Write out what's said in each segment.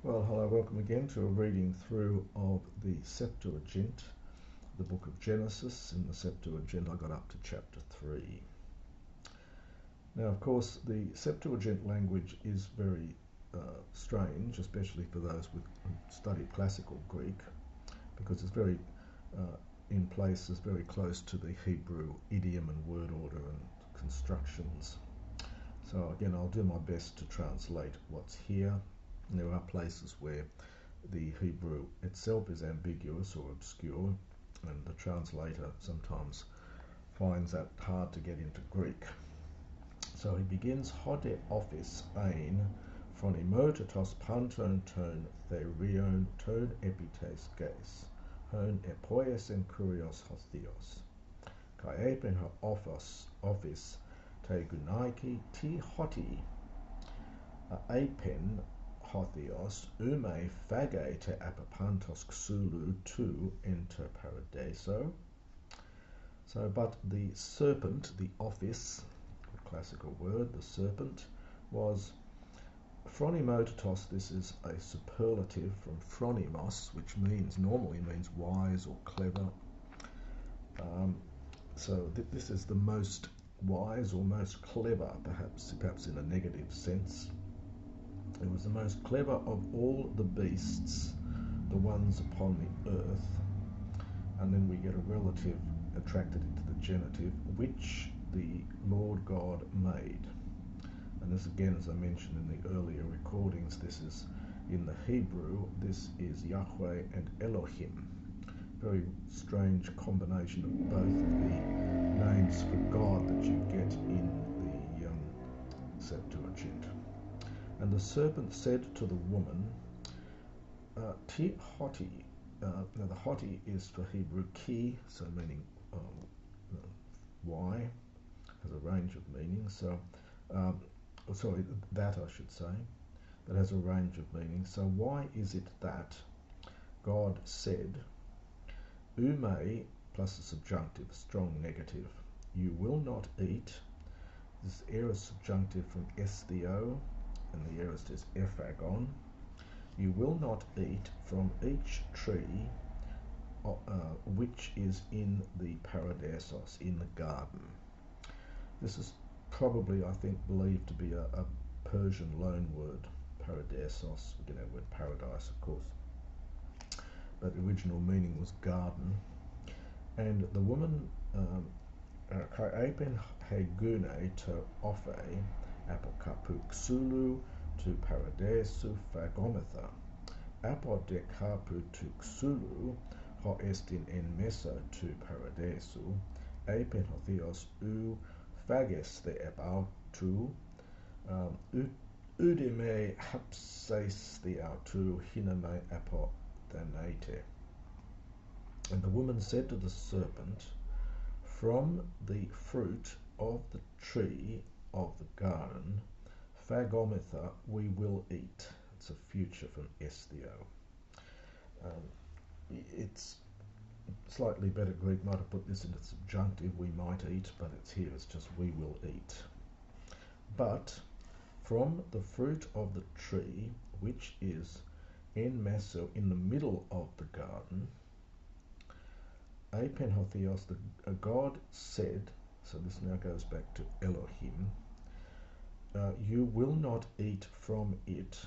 Well, hello, welcome again to a reading through of the Septuagint, the book of Genesis. In the Septuagint, I got up to chapter 3. Now, of course, the Septuagint language is very strange, especially for those who studied classical Greek, because it's very, in places, very close to the Hebrew idiom and word order and constructions. So again, I'll do my best to translate what's here. And there are places where the Hebrew itself is ambiguous or obscure, and the translator sometimes finds that hard to get into Greek. So he begins hode office ein phronimotatos panton ton therion ton epites ges hon epoies en kurios hostios kai epen ha office te gunaiki ti hoti apen Hotheos, ume phage te apapantos xulu tu enter paradiso. So, but the serpent, the office, the classical word, the serpent, was phronimotatos. This is a superlative from phronimos, which normally means wise or clever. So this is the most wise or most clever, perhaps in a negative sense. It was the most clever of all the beasts, the ones upon the earth, and then we get a relative attracted into the genitive, which the Lord God made. And this again, as I mentioned in the earlier recordings, this is in the Hebrew, this is Yahweh and Elohim. Very strange combination of both of the names for God that you get in the Septuagint. And the serpent said to the woman, Ti hoti. Now the hoti is for Hebrew ki, so meaning why, has a range of meanings. So, sorry, that I should say, that has a range of meanings. So why is it that God said, ume plus a subjunctive, strong negative, you will not eat. This aorist subjunctive from estheo, and the aorist is ephagon. You will not eat from each tree which is in the paradisos, in the garden. This is probably, I think, believed to be a Persian loan word, paradisos. We get our word paradise, of course. But the original meaning was garden. And the woman, Kaipen hegune to offe, apokapuxulu to paradisu phagometha, apodekapu to xulu, ho estin en mesa to paradisu, apen hotheos u phages the ebau tu, udime hapses the autu hiname apothanate. And the woman said to the serpent, from the fruit of the tree of the garden, phagometha, we will eat. It's a future from estheo. It's slightly better Greek might have put this into subjunctive, we might eat, but it's here, it's just we will eat. But from the fruit of the tree, which is en meso, in the middle of the garden, apen hotheos, God said, so this now goes back to Elohim, you will not eat from it,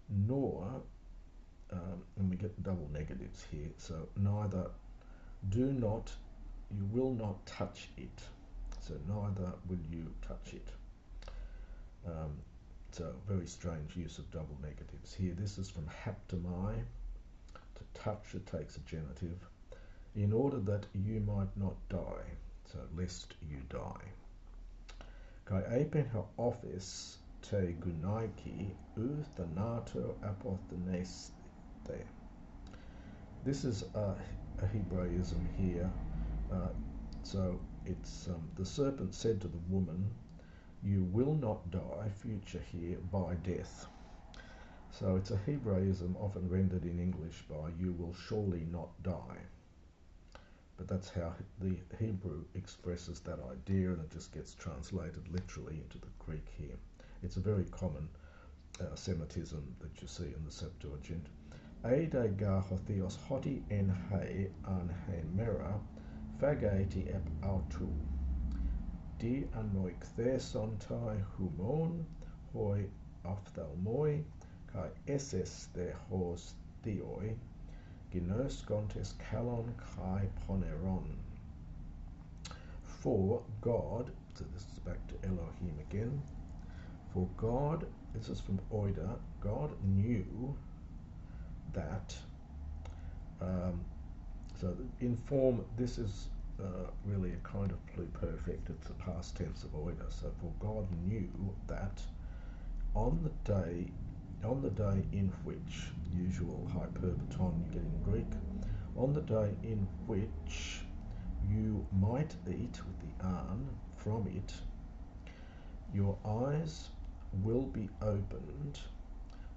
nor, and we get double negatives here, so neither, do not, you will not touch it, so neither will you touch it. So very strange use of double negatives here. This is from haptomai, to touch, it takes a genitive, in order that you might not die, so lest you die. Kai apen ha office te gunaiki u thanato apothaneste. This is a Hebraism here. So it's the serpent said to the woman, you will not die, future here, by death. So it's a Hebraism often rendered in English by you will surely not die. But that's how the Hebrew expresses that idea, and it just gets translated literally into the Greek here. It's a very common Semitism that you see in the Septuagint. Eide ga hothios hoti en he an he mera phagaeti ep autu di anoik theson tai humon hoi ophthalmoi kai esses the hos theoi ginos gontes kalon kai poneron. For God, so this is back to Elohim again, for God, this is from Oida, God knew that, so in form, this is really a kind of pluperfect, it's the past tense of Oida, so for God knew that on the day in which, usual hyperbaton you get in Greek, on the day in which you might eat with the an from it, your eyes will be opened.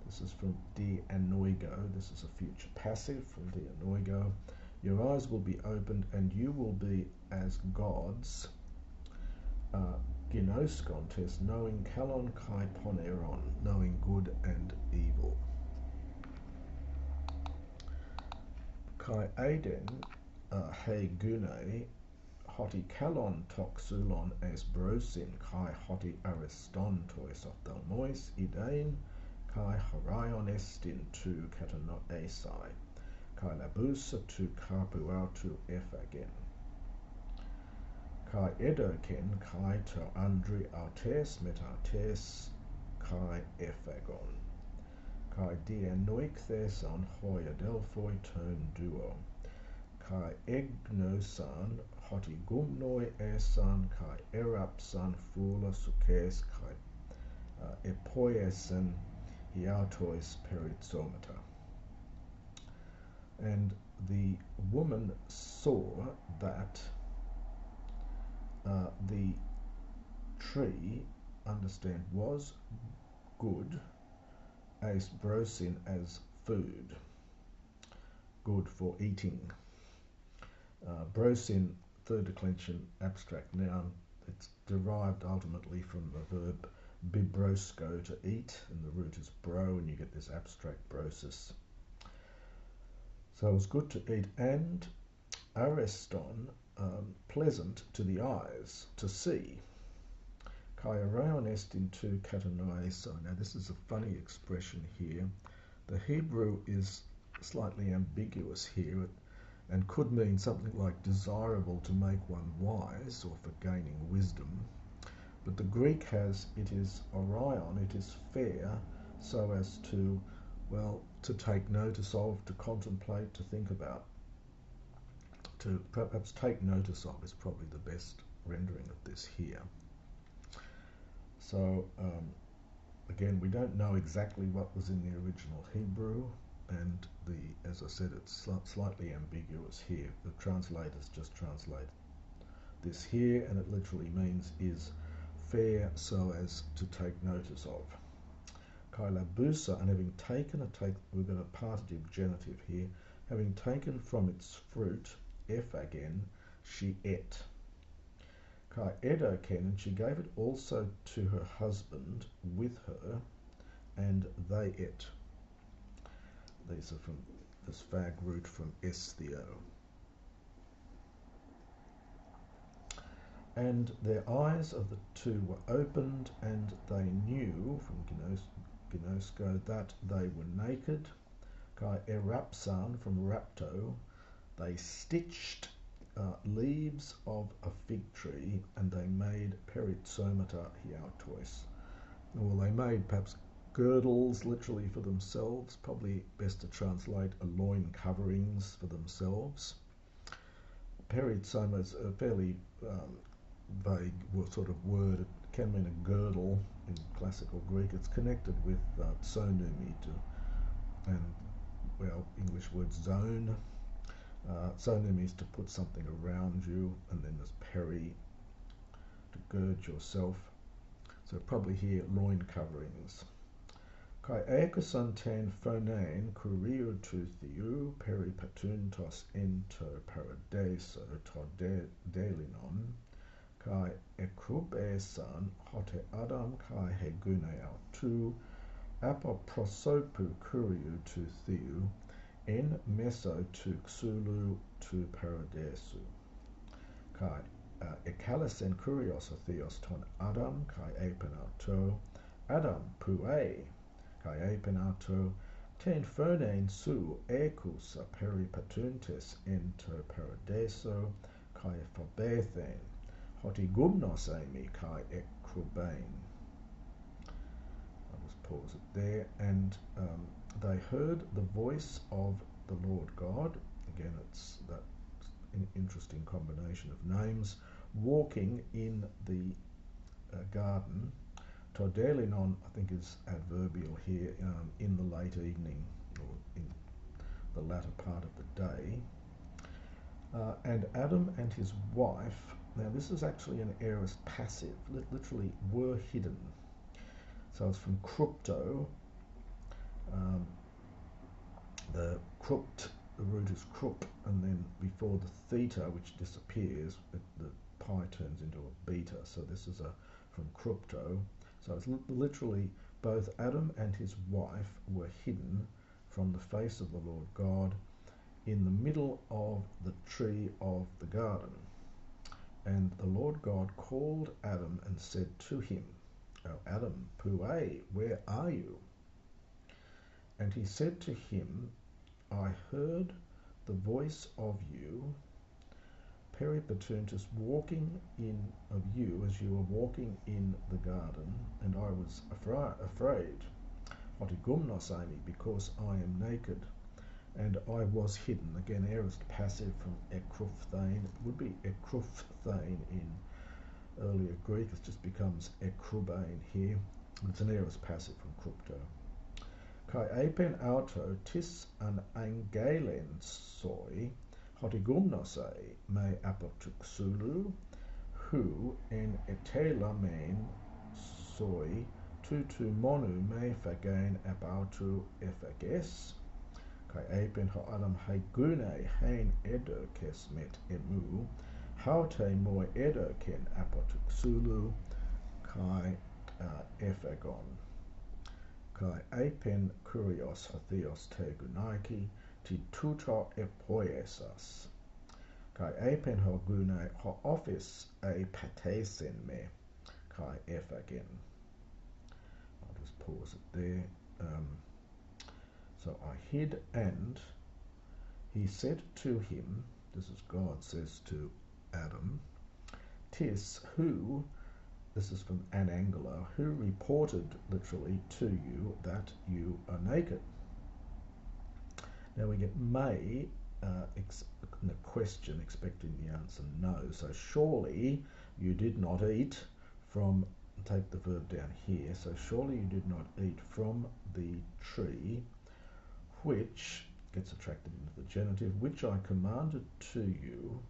This is from de anoigo. This is a future passive from de anoigo. Your eyes will be opened and you will be as gods, ginoskontes, knowing kalon kai poneron, knowing good and evil. Kai aden he gune hoti kalon toxulon es brosin kai hoti ariston tois ophthalmois idein kai horaion estin tu katano esai kai labusa tu kapu autu ephagen kai edoken kai to andri autes met autes kai ephagon kai dianoik theson hoi adelphoi ton duo kai egnosan hoti gumnoi esan kai erapsan fula sukes kai epoiesen hiautois perizomata. And the woman saw that the tree, understand, was good as brosin, as food, good for eating. Brosin, third declension, abstract noun. It's derived ultimately from the verb bibrosko, to eat, and the root is bro, and you get this abstract brosis. So it was good to eat, and areston, pleasant to the eyes, to see. Kai araon estin tu katanoiso. Now this is a funny expression here. The Hebrew is slightly ambiguous here, and could mean something like desirable to make one wise, or for gaining wisdom. But the Greek has, it is orion, it is fair, so as to, well, to take notice of, to contemplate, to think about. To perhaps take notice of is probably the best rendering of this here. So, again, we don't know exactly what was in the original Hebrew, and as I said, it's slightly ambiguous here. The translators just translate this here, and it literally means is fair so as to take notice of. Kaila busa, and having taken we've got a partitive genitive here, having taken from its fruit, f again, she ate. Kai edoken, and she gave it also to her husband with her, and they ate. These are from this fag root from estheo. And their eyes of the two were opened, and they knew, from ginosko, that they were naked. Kai erapsan, from rapto, they stitched leaves of a fig tree, and they made perizomata hiautois. Well, they made perhaps girdles literally for themselves, probably best to translate a loin coverings for themselves. Perizoma is a fairly vague sort of word. It can mean a girdle in classical Greek. It's connected with tsonumi, and, well, English word zone. Tsonumi is to put something around you, and then there's peri, to gird yourself. So probably here loin coverings. Kai eikosanten phonein kuriu tu theou peripatuntos ento paradeso to delinon, kai ekrubesan hote adam kai hegune autu apoprosopu kuriu tu theou, en meso tu xulu tu paradesu. Kai ekalisen kurios theos ton Adam kai apenauto, Adam pue, kai apenauto, ten phonein su ecus peripatuntis into paradeso, kai phobethen, hotigumnos emi kai ekrubain. I'll just pause it there. And they heard the voice of the Lord God. Again, it's that interesting combination of names. Walking in the garden. Todelinon, I think, is adverbial here, in the late evening or in the latter part of the day. And Adam and his wife, now this is actually an aorist passive, literally were hidden. So it's from crypto. The crypt, the root is crypt, and then before the theta, which disappears, the pi turns into a beta. So this is from crypto. So it's literally both Adam and his wife were hidden from the face of the Lord God in the middle of the tree of the garden. And the Lord God called Adam and said to him, "O Adam, pue, where are you?" And he said to him, "I heard the voice of you, peripatuntis, walking in of you as you were walking in the garden, and I was afraid, hotigumnos emi, because I am naked, and I was hidden." Again, aorist passive from ekruphthein. It would be ekruphthein in earlier Greek. It just becomes ekrubain here. It's an aorist passive from krypto. Kai apen auto tis an angelen soi, hotigumnose me apotuxulu, hu en etelamen soi tutu monu me fagain apautu ephages. Kai apen ho adam haigune hein edo kes met emu, haute moi edo ken apotuxulu kai ephagon. Kai apen kurios theos te gunaiki ti tuto epoiesas. Kai apen ho gune ho office a patesin me kai ephagen. I'll just pause it there. So I hid, and he said to him, this is God says to Adam, "Tis who," this is from an angular, "who reported literally to you that you are naked." Now we get may, in a question expecting the answer no. So surely you did not eat from, take the verb down here, so surely you did not eat from the tree which, gets attracted into the genitive, which I commanded to you,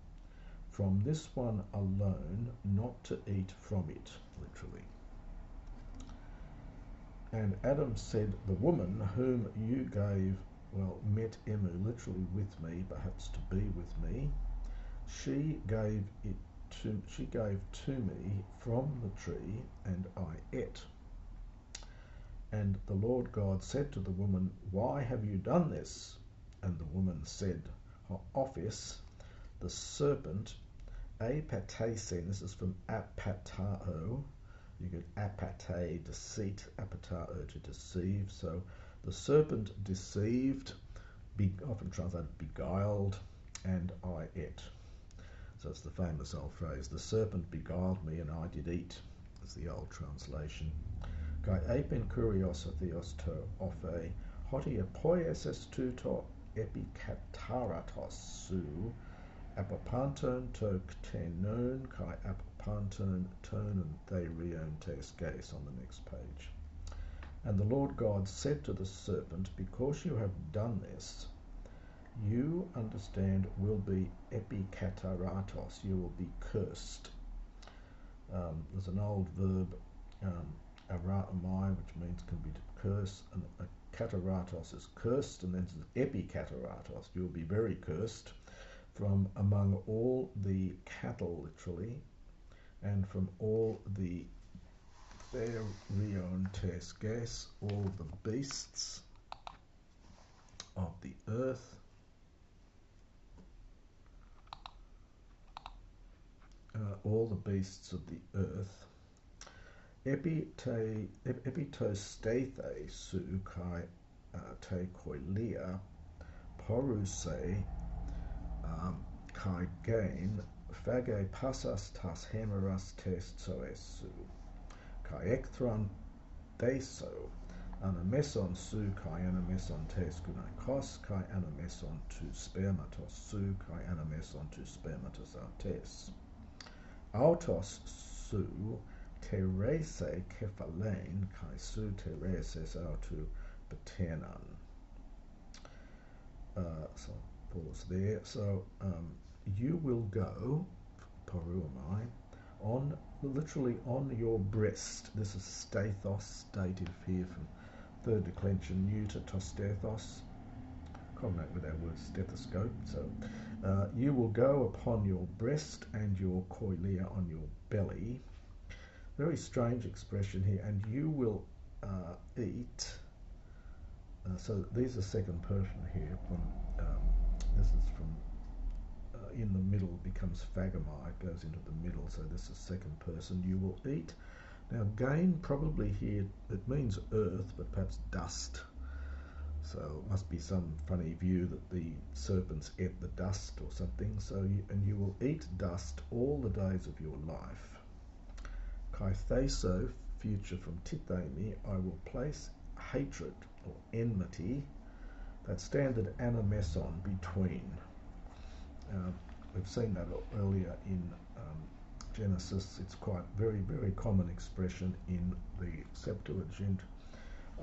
from this one alone not to eat from it, literally. And Adam said, "The woman whom you gave," well, met emu, literally with me, perhaps to be with me, she gave to me from the tree, and I ate. And the Lord God said to the woman, "Why have you done this?" And the woman said, "Office, the serpent, apatesin," this is from apatao, you get apate, deceit, apatao, to deceive. So the serpent deceived, often translated beguiled, and I ate. So it's the famous old phrase, "The serpent beguiled me and I did eat," is the old translation. Kai apen kurios theos to ophe, hoti apoieses tuto epikataratos su, apopanton to ktenon, kai apopanton tonon therion tes geis, on the next page. And the Lord God said to the serpent, "Because you have done this, you, understand, will be epikataratos, you will be cursed." There's an old verb, aratamai, which means can be to curse, and kataratos is cursed, and then epikataratos, you will be very cursed from among all the cattle, literally, and from all the therion tes ges, all the beasts of the earth, all the beasts of the earth, epitostethe su kai te koilia poruse kai gain phage passas tas hemeras tes tsoes su kai ekthron deso anameson su kai anameson tes gunaikos kai anameson tu spermatos su kai anameson tu spermatos artes autos su terese kephalein kai su tereses autu paternan. So pause there. So you will go, porumai, on, literally on your breast. This is stathos, dative here from third declension neuter tostethos, cognate with our word stethoscope. So you will go upon your breast and your koilia on your belly. Very strange expression here. And you will eat. So these are second person here. From this is from in the middle becomes phagamai, goes into the middle. So this is second person. You will eat. Now gain probably here it means earth, but perhaps dust. So it must be some funny view that the serpents ate the dust or something. So you will eat dust all the days of your life. Kai theso, future from tithemi, I will place hatred or enmity, that standard anameson, between. We've seen that earlier in Genesis. It's quite very, very common expression in the Septuagint.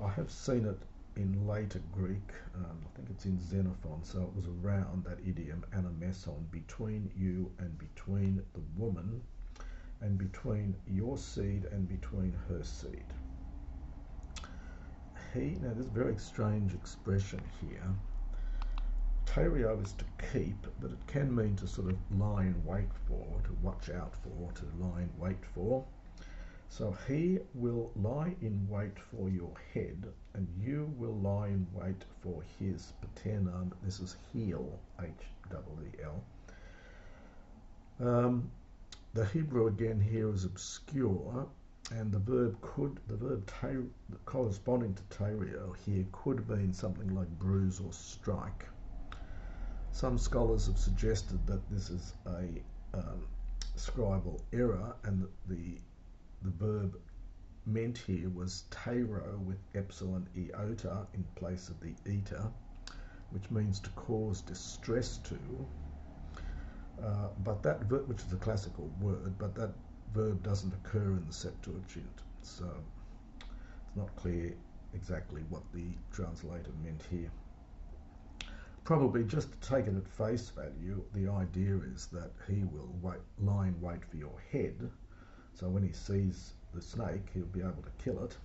I have seen it in later Greek. I think it's in Xenophon, so it was around that idiom, anameson, between you and between the woman, and between your seed and between her seed. Now this very strange expression here. Terio is to keep, but it can mean to sort of lie in wait for, to watch out for, to lie in wait for. So he will lie in wait for your head, and you will lie in wait for his paternan. This is heel, H-E-E-L. The Hebrew again here is obscure, and the verb corresponding to terio here could mean something like bruise or strike. Some scholars have suggested that this is a scribal error, and that the verb meant here was teiro with epsilon iota in place of the eta, which means to cause distress to. But that verb, which is a classical word, but that verb doesn't occur in the Septuagint, so it's not clear exactly what the translator meant here. Probably just to take it at face value, the idea is that he will lie in wait for your head, so when he sees the snake he'll be able to kill it,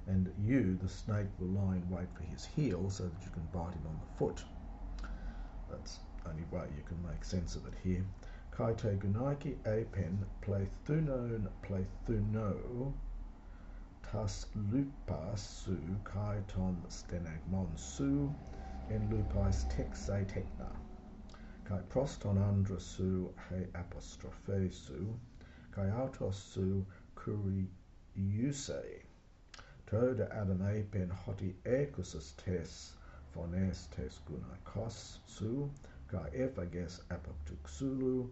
and you, the snake, will lie in wait for his heel so that you can bite him on the foot. That's the only way you can make sense of it here. Kai te gunaiki apen pleithunon pleithuno tas lupas su kai ton stenagmon su en lupais texe tekna. Kai proston andra su he apostrophe su kai autos su kuriuse. Toda adam apen hoti ekusus tes phones tes gunaikos su kai ephages apoptuxulu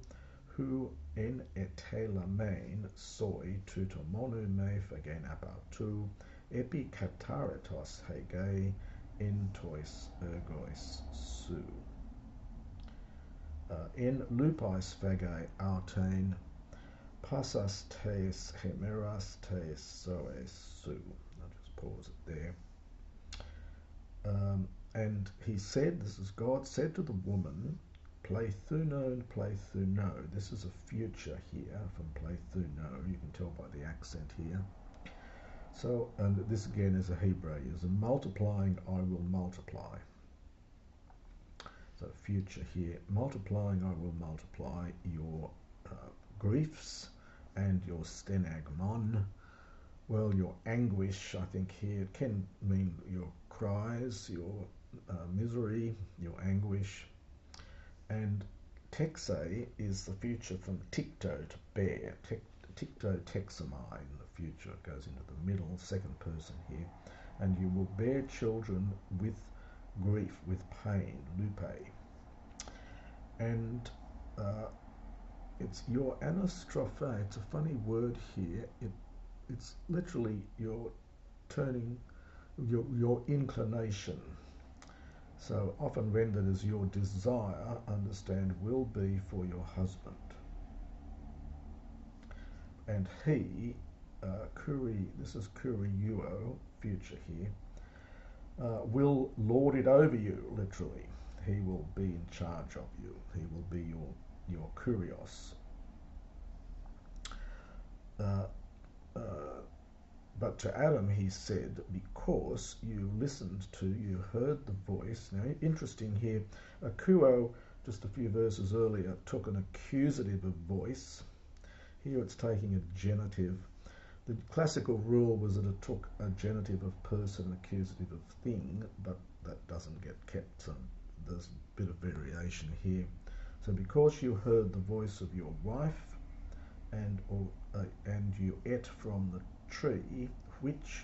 hu en etelamein soi tutomonu me phagen apautu epi kataritos hege in tois ergois su. En lupais phage autain passas tes hemeras tes soes su. I'll just pause it there. And he said, this is God, said to the woman, pleithunon pleithuno. This is a future here from pleithuno. You can tell by the accent here. So, and this again is a Hebraism. Multiplying, I will multiply. So future here. Multiplying, I will multiply your griefs and your stenagmon. well, your anguish, I think here can mean your cries, your misery, your anguish. And texe is the future from tikto, to bear. Tikto texamai in the future. It goes into the middle, second person here. And you will bear children with grief, with pain, lupe. And it's your anastrophe. It's a funny word here. It's literally your turning, your inclination. So often rendered as your desire, understand, will be for your husband. And he, kuri, this is kuri yuo, future here, will lord it over you, literally. He will be in charge of you. He will be your kurios. But to Adam he said, because you listened to, you heard the voice. Now, interesting here, akuo, just a few verses earlier, took an accusative of voice. Here it's taking a genitive. The classical rule was that it took a genitive of person, accusative of thing, but that doesn't get kept. So there's a bit of variation here. So because you heard the voice of your wife, and you ate from the tree which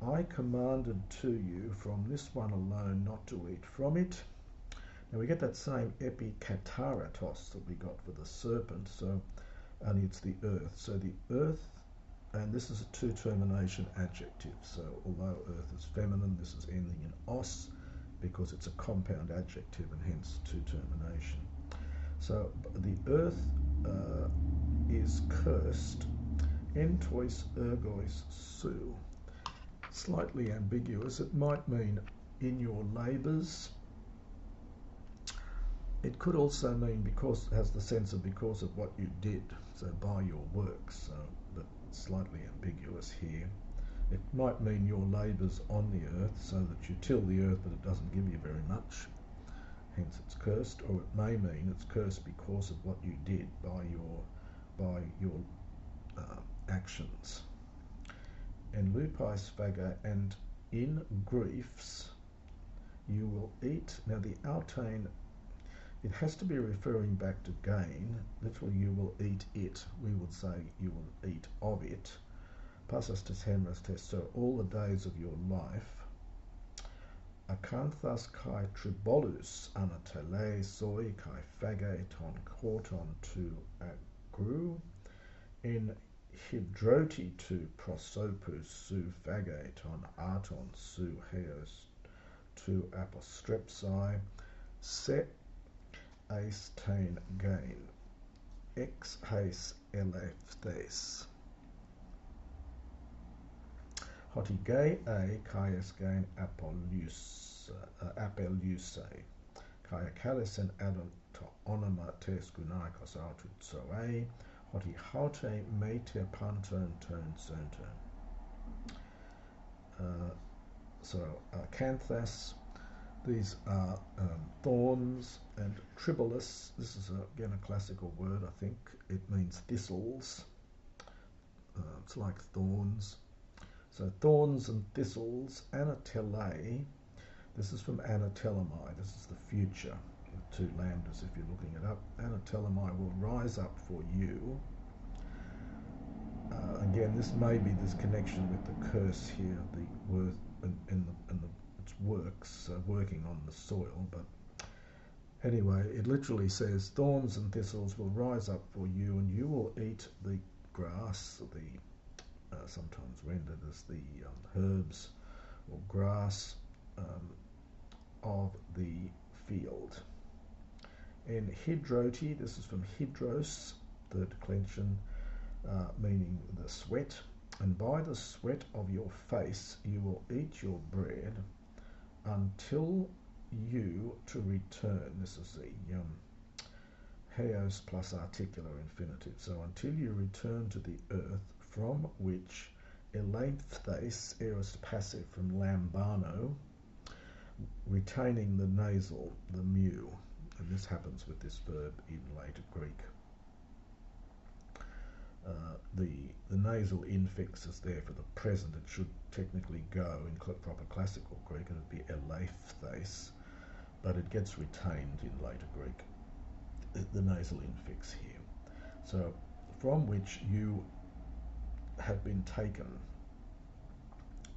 I commanded to you, from this one alone not to eat from it. Now we get that same epikataratos that we got for the serpent, so only it's the earth. So the earth, and this is a two-termination adjective, so although earth is feminine, this is ending in os because it's a compound adjective and hence two-termination. So the earth is cursed, entois ergois su. Slightly ambiguous. It might mean in your labours. It could also mean because, it has the sense of because of what you did, so by your works, so, but slightly ambiguous here. It might mean your labours on the earth, so that you till the earth but it doesn't give you very much, hence it's cursed, or it may mean it's cursed because of what you did by your actions. And lupais phaga, and in griefs you will eat. Now the altain, it has to be referring back to gain. Literally, you will eat it. We would say you will eat of it. Passas tes hemras tes, so all the days of your life. Acanthas kai tribolus anatele soi kai phage ton corton tu agru, in hydroti tu prosopus su phage ton arton su heos tu apostrepsai se eis tain gain ex heis elefthes hoti gay a kaias gain apeluse kaya kalisen adon to onoma tes gunaikos autut so a hoti haute meter panton turn center. So canthas, these are thorns, and tribolus, this is again a classical word, I think. It means thistles. It's like thorns. So thorns and thistles. Anatele, this is from anatelomai, this is the future. Two lambdas if you're looking it up. Anatelomai will rise up for you. Again, this may be this connection with the curse here, the worth in its works, working on the soil. But anyway, it literally says, thorns and thistles will rise up for you, and you will eat the grass, the sometimes rendered as the herbs or grass of the field. In hydroti, this is from hydros, third declension, meaning the sweat, and by the sweat of your face you will eat your bread until you to return. This is the heos plus articular infinitive. So until you return to the earth, from which eleinthes, aorist passive from lambano, retaining the nasal, the mu, and this happens with this verb in later Greek. The nasal infix is there for the present. It should technically go in proper classical Greek. It would be eleiphthes, but it gets retained in later Greek, the nasal infix here. So, from which you have been taken,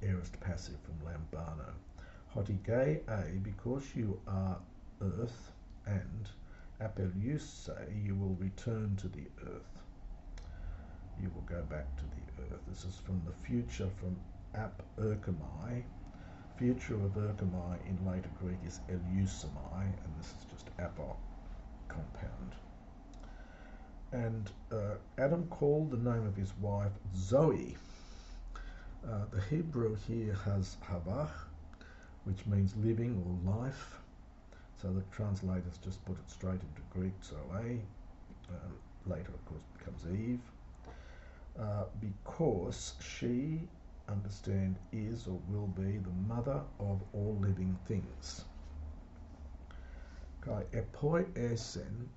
aorist passive from lambano. Hotige a, because you are earth, and apeluse, you will return to the earth. You will go back to the earth. This is from the future, from ap erchomai. Future of erchomai in later Greek is eleusomai, and this is just apo compound. And Adam called the name of his wife Zoe. The Hebrew here has havah, which means living or life. So the translators just put it straight into Greek, Zoe. Later, of course, becomes Eve. Because she, understand, is or will be the mother of all living things. Kai epoi esen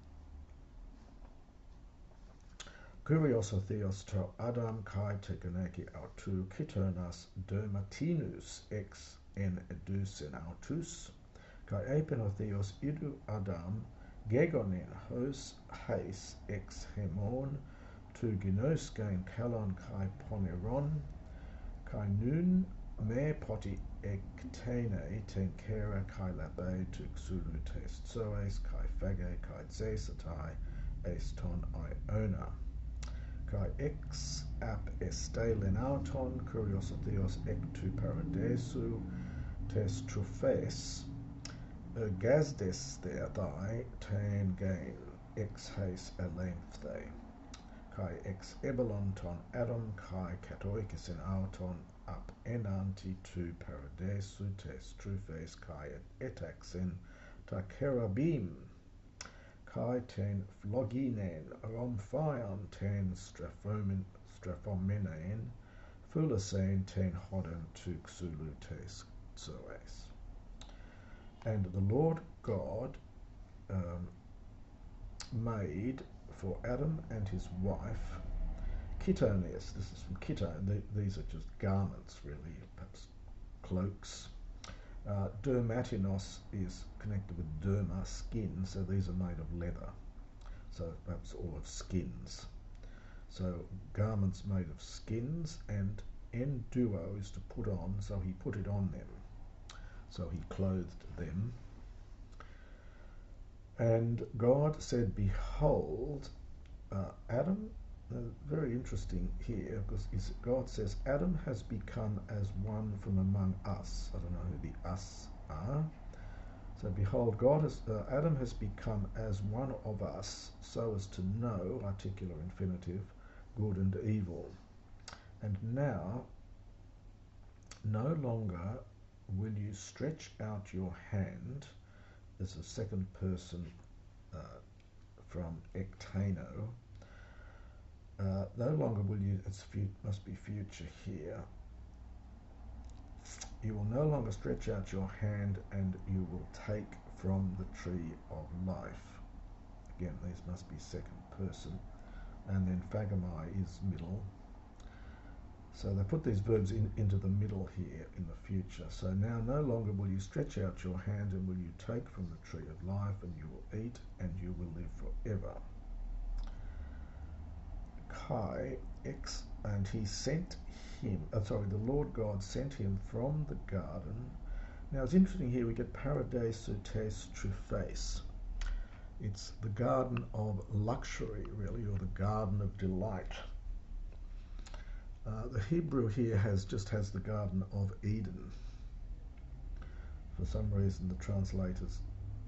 kurios o theos to Adam kai teganeki autou kitonas dermatinus ex en edus en autus kai epen o theos idu Adam gegonen hos heis ex hemon tu ginoskein kalon kai poneron kai nun me poti ektene ten kera kai labe tu xulu test soes kai fage kai zesatai eston iona kai ex ap estelen auton kurios theos ectu paradesu tes trufes gazdes theatai ten gain ex heis elemphthe kai ex ebelon ton Adam kai katoikis in auton ap enanti tu paradesu tes trufes kai etaxin ta kerabim kai ten floginen romphion ten straphomenain phulasein ten hodon tu xulu tes zoes. And the Lord God made for Adam and his wife chitones. This is from chiton. These are just garments, really, perhaps cloaks. Dermatinos is connected with derma, skin, so these are made of leather. So perhaps all of skins. So garments made of skins, and enduo is to put on, so he put it on them. So he clothed them. And God said, behold, Adam, very interesting here, because God says, Adam has become as one from among us. I don't know who the us are. So behold, Adam has become as one of us, so as to know, articular infinitive, good and evil. And now, no longer will you stretch out your hand, as a second person from ektano. No longer will you, must be future here. You will no longer stretch out your hand and you will take from the tree of life. Again, these must be second person. And then phagomai is middle. So they put these verbs into the middle here in the future. So now no longer will you stretch out your hand and will you take from the tree of life, and you will eat and you will live forever. Kai ex, and he sent him, the Lord God sent him from the garden. Now it's interesting here we get paradeisu tes trufes. It's the garden of luxury, really, or the garden of delight. The Hebrew here just has the Garden of Eden. For some reason the translators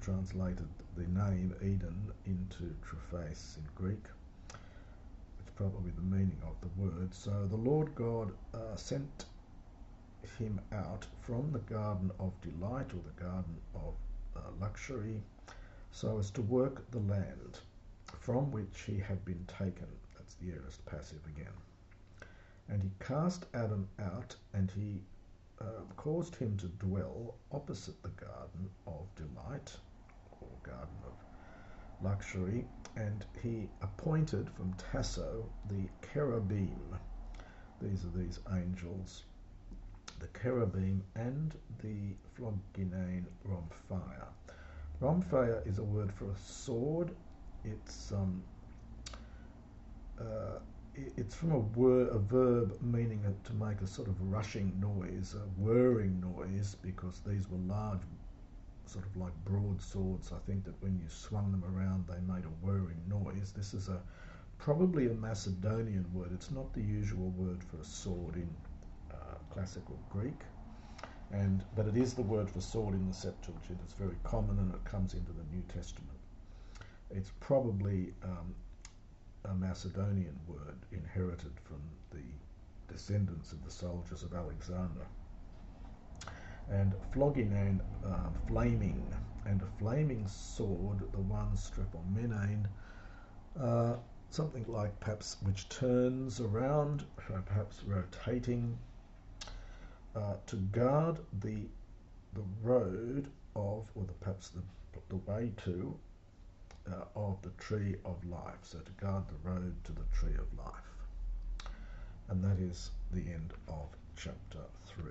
translated the name Eden into trufes in Greek. It's probably the meaning of the word. So the Lord God sent him out from the Garden of Delight, or the Garden of Luxury, so as to work the land from which he had been taken. That's the aorist passive again. And he cast Adam out, and he caused him to dwell opposite the Garden of Delight, or Garden luxury, and he appointed from Tasso the cherubim. These are these angels, the cherubim and the phloginane rhomphaia. Rhomphaia is a word for a sword. It's from a verb meaning to make a sort of rushing noise, a whirring noise, because these were large, sort of like broadswords. I think that when you swung them around they made a whirring noise. This is probably a Macedonian word. It's not the usual word for a sword in classical Greek, but it is the word for sword in the Septuagint. It's very common and it comes into the New Testament. It's probably a Macedonian word inherited from the descendants of the soldiers of Alexander. And phloginane, flaming, and a flaming sword, the one strepomenane, something like perhaps which turns around, perhaps rotating, to guard the road of, or perhaps the way to, of the tree of life. So to guard the road to the tree of life. And that is the end of chapter 3.